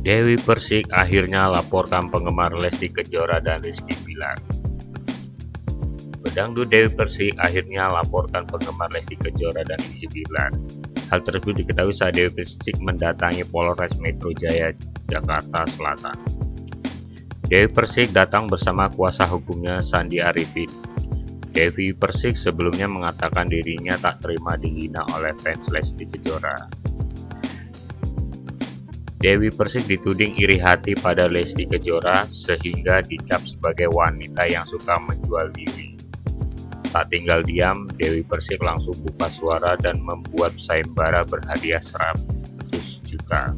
Dewi Persik akhirnya laporkan penggemar Lesti Kejora dan Rizky Bilar. Pedangdut Dewi Persik akhirnya laporkan penggemar Lesti Kejora dan Rizky Bilar. Hal tersebut diketahui saat Dewi Persik mendatangi Polres Metro Jaya, Jakarta Selatan. Dewi Persik datang bersama kuasa hukumnya Sandi Arifin. Dewi Persik sebelumnya mengatakan dirinya tak terima dihina oleh fans Lesti Kejora. Dewi Persik dituding iri hati pada Lesti Kejora sehingga dicap sebagai wanita yang suka menjual diri. Tak tinggal diam, Dewi Persik langsung buka suara dan membuat sayembara berhadiah 100 juta.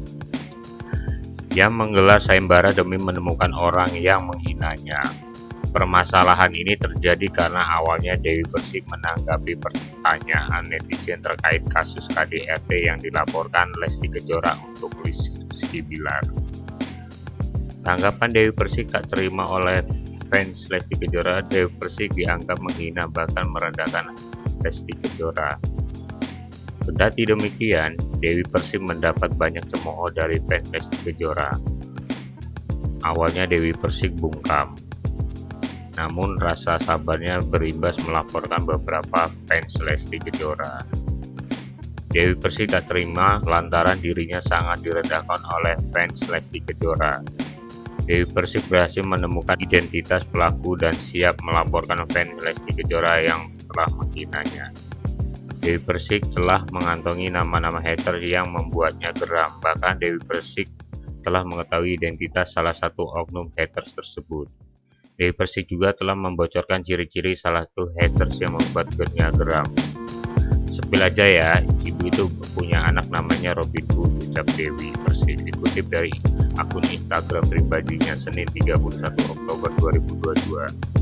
Ia menggelar sayembara demi menemukan orang yang menghinanya. Permasalahan ini terjadi karena awalnya Dewi Persik menanggapi pertanyaan netizen terkait kasus KDRT yang dilaporkan Lesti Kejora untuk Rizky Bilar. Tanggapan Dewi Persik tak terima oleh fans Lesti Kejora. Dewi Persik dianggap menghina bahkan merendahkan Lesti Kejora. Kendati demikian, Dewi Persik mendapat banyak cemooh dari fans Lesti Kejora. Awalnya Dewi Persik bungkam, namun rasa sabarnya berimbas melaporkan beberapa fans Lesti Kejora. Dewi Persik tak terima lantaran dirinya sangat direndahkan oleh fans Lesti Kejora. Dewi Persik berhasil menemukan identitas pelaku dan siap melaporkan fans Lesti Kejora yang telah menghinanya. Dewi Persik telah mengantongi nama-nama hater yang membuatnya geram. Bahkan Dewi Persik telah mengetahui identitas salah satu oknum haters tersebut. Dewi Persik juga telah membocorkan ciri-ciri salah satu haters yang membuatnya geram. Sepil aja ya, ibu itu punya anak namanya Robin Hood, ucap Dewi Persik. Dikutip dari akun Instagram pribadinya Senin 31 Oktober 2022.